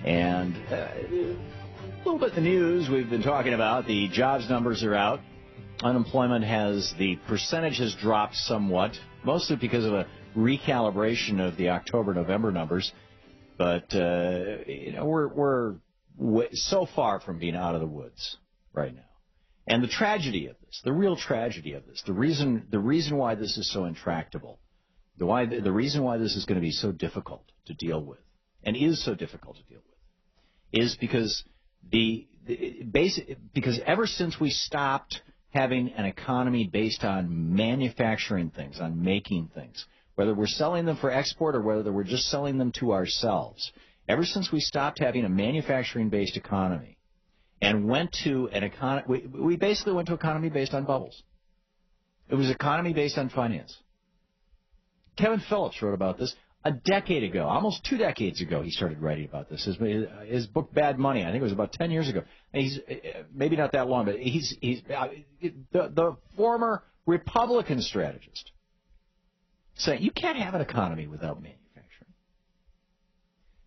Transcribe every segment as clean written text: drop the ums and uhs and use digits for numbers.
And a little bit in the news we've been talking about. The jobs numbers are out. Unemployment the percentage has dropped somewhat, mostly because of a recalibration of the October-November numbers. But, we're so far from being out of the woods right now. And the tragedy of this, the real tragedy of this, the reason why this is so intractable, the reason why this is going to be so difficult to deal with, and is so difficult to deal with, is because because ever since we stopped having an economy based on manufacturing things, on making things, whether we're selling them for export or whether we're just selling them to ourselves, ever since we stopped having a manufacturing-based economy and went to an economy, we basically went to economy based on bubbles. It was economy based on finance. Kevin Phillips wrote about this a decade ago, almost 2 decades ago. He started writing about this. His book Bad Money, I think it was about 10 years ago. And he's maybe not that long, but he's the former Republican strategist saying you can't have an economy without manufacturing.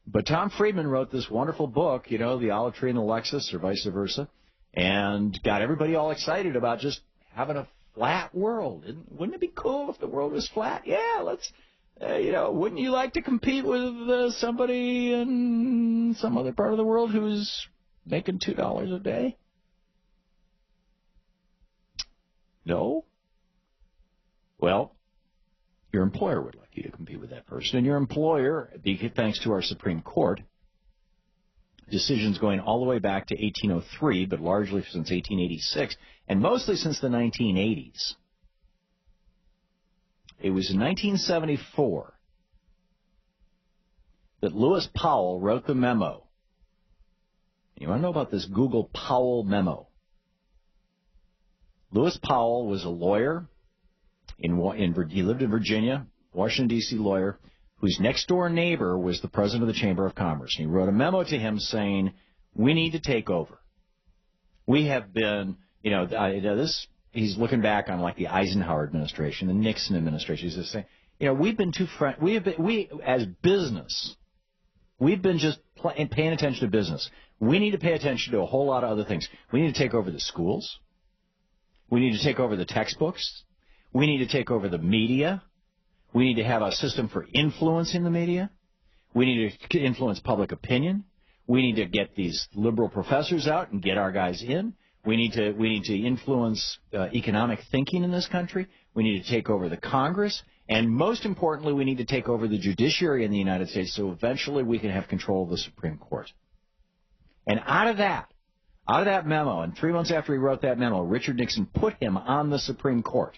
But Tom Friedman wrote this wonderful book, The Olive Tree and the Lexus, or vice versa, and got everybody all excited about just having a flat world. Wouldn't it be cool if the world was flat? Yeah, let's, wouldn't you like to compete with somebody in some other part of the world who's making $2 a day? No? Well, your employer would like you to compete with that person. And your employer, thanks to our Supreme Court, decisions going all the way back to 1803, but largely since 1886, and mostly since the 1980s. It was in 1974 that Lewis Powell wrote the memo. You want to know about this Google Powell Memo? Lewis Powell was a lawyer. He lived in Virginia, Washington, D.C. lawyer, whose next-door neighbor was the president of the Chamber of Commerce. And he wrote a memo to him saying, we need to take over. We have been, he's looking back on like the Eisenhower administration, the Nixon administration. He's just saying, we've been as business, we've been just paying attention to business. We need to pay attention to a whole lot of other things. We need to take over the schools. We need to take over the textbooks. We need to take over the media. We need to have a system for influencing the media. We need to influence public opinion. We need to get these liberal professors out and get our guys in. We need to influence economic thinking in this country. We need to take over the Congress. And most importantly, we need to take over the judiciary in the United States so eventually we can have control of the Supreme Court. And out of that memo, and 3 months after he wrote that memo, Richard Nixon put him on the Supreme Court.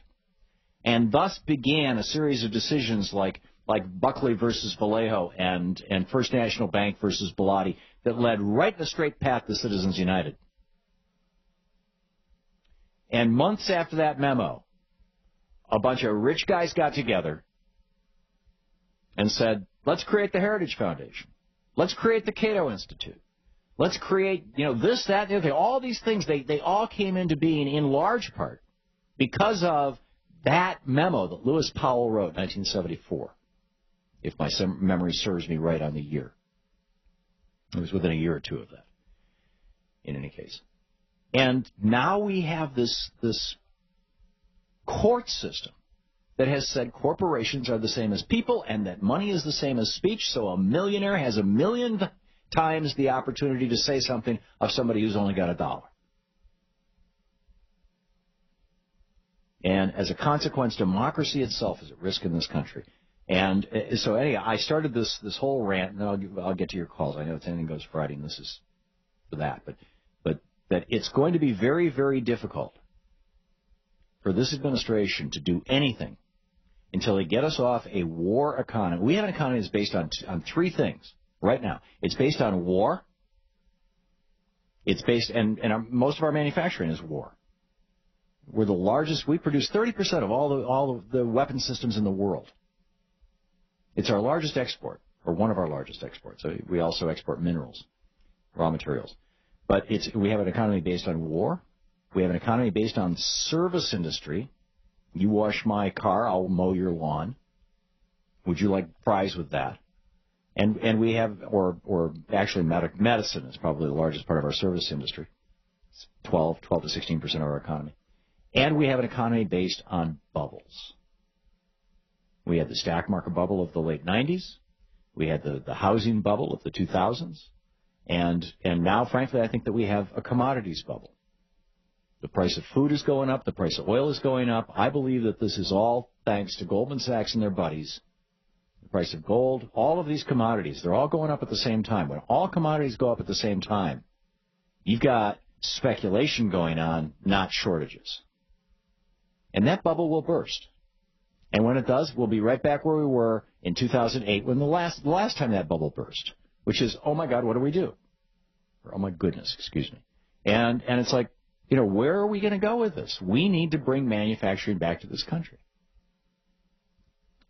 And thus began a series of decisions like Buckley versus Vallejo and First National Bank versus Bellotti that led right in the straight path to Citizens United. And months after that memo, a bunch of rich guys got together and said, let's create the Heritage Foundation. Let's create the Cato Institute. Let's create, this, that, the other thing. All these things, they all came into being in large part because of that memo that Lewis Powell wrote in 1974, if my memory serves me right on the year. It was within a year or two of that, in any case. And now we have this court system that has said corporations are the same as people and that money is the same as speech, so a millionaire has 1,000,000 times the opportunity to say something of somebody who's only got $1. And as a consequence, democracy itself is at risk in this country. And so anyway, I started this whole rant, and then I'll get to your calls. I know it's Anything Goes Friday, and this is for that. But that it's going to be very, very difficult for this administration to do anything until they get us off a war economy. We have an economy that's based on 3 things right now. It's based on war. It's based, and most of our manufacturing is war. We're the largest. We produce 30% of all of the weapon systems in the world. It's our largest export, or one of our largest exports. So we also export minerals, raw materials. But we have an economy based on war. We have an economy based on service industry. You wash my car, I'll mow your lawn. Would you like fries with that? And we have, or actually medicine is probably the largest part of our service industry. It's 12 to 16% of our economy. And we have an economy based on bubbles. We had the stock market bubble of the late 90s. We had the housing bubble of the 2000s. And now, frankly, I think that we have a commodities bubble. The price of food is going up. The price of oil is going up. I believe that this is all thanks to Goldman Sachs and their buddies. The price of gold, all of these commodities, they're all going up at the same time. When all commodities go up at the same time, you've got speculation going on, not shortages. And that bubble will burst. And when it does, we'll be right back where we were in 2008 when the last time that bubble burst, which is, oh, my God, what do we do? Or, oh, my goodness, excuse me. And it's like, where are we going to go with this? We need to bring manufacturing back to this country.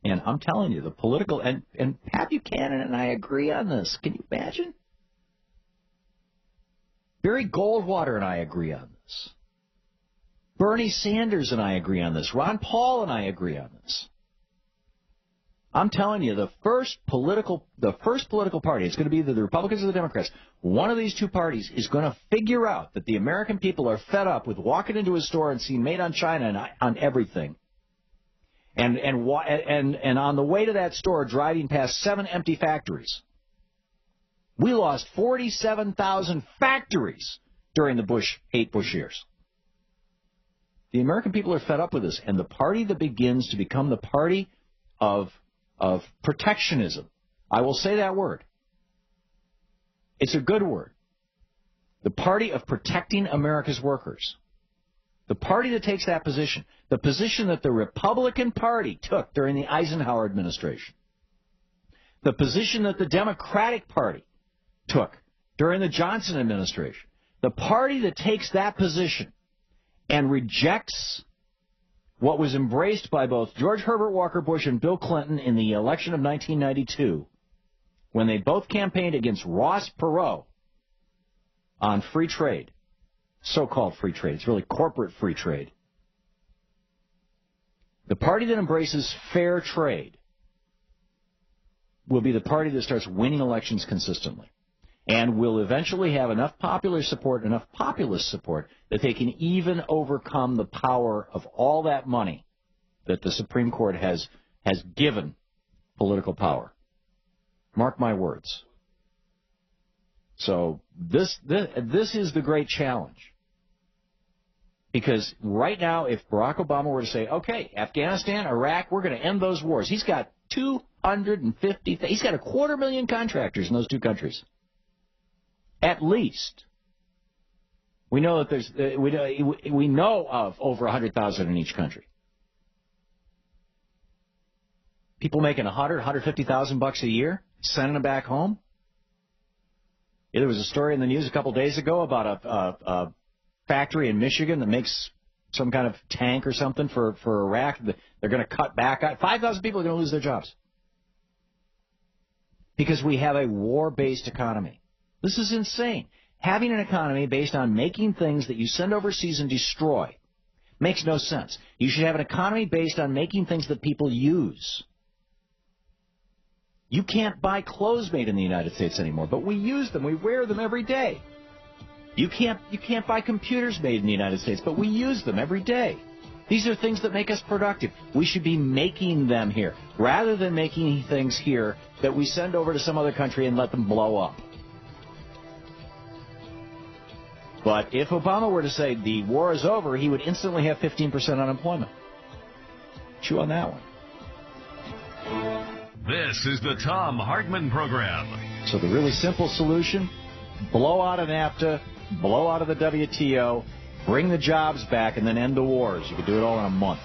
And I'm telling you, the political, and Pat Buchanan and I agree on this. Can you imagine? Barry Goldwater and I agree on this. Bernie Sanders and I agree on this. Ron Paul and I agree on this. I'm telling you, the first political party, it's going to be either the Republicans or the Democrats. One of these two parties is going to figure out that the American people are fed up with walking into a store and seeing made on China and on everything. And on the way to that store, driving past 7 empty factories. We lost 47,000 factories during the 8 Bush years. The American people are fed up with this, and the party that begins to become the party of protectionism, I will say that word. It's a good word. The party of protecting America's workers. The party that takes that position, the position that the Republican Party took during the Eisenhower administration, the position that the Democratic Party took during the Johnson administration, the party that takes that position and rejects what was embraced by both George Herbert Walker Bush and Bill Clinton in the election of 1992, when they both campaigned against Ross Perot on free trade, so-called free trade. It's really corporate free trade. The party that embraces fair trade will be the party that starts winning elections consistently and will eventually have enough popular support, enough populist support, that they can even overcome the power of all that money that the Supreme Court has given political power. Mark my words. So this is the great challenge. Because right now, if Barack Obama were to say, okay, Afghanistan, Iraq, we're going to end those wars, he's got he's got 250,000 contractors in those two countries. At least. We know that we know of over 100,000 in each country. People making $150,000 a year, sending them back home. Yeah, there was a story in the news a couple days ago about a factory in Michigan that makes some kind of tank or something for Iraq. They're going to cut back. 5,000 people are going to lose their jobs because we have a war-based economy. This is insane. Having an economy based on making things that you send overseas and destroy makes no sense. You should have an economy based on making things that people use. You can't buy clothes made in the United States anymore, but we use them. We wear them every day. You can't buy computers made in the United States, but we use them every day. These are things that make us productive. We should be making them here, rather than making things here that we send over to some other country and let them blow up. But if Obama were to say the war is over, he would instantly have 15% unemployment. Chew on that one. This is the Thom Hartmann Program. So the really simple solution, blow out of NAFTA, blow out of the WTO, bring the jobs back, and then end the wars. You could do it all in a month.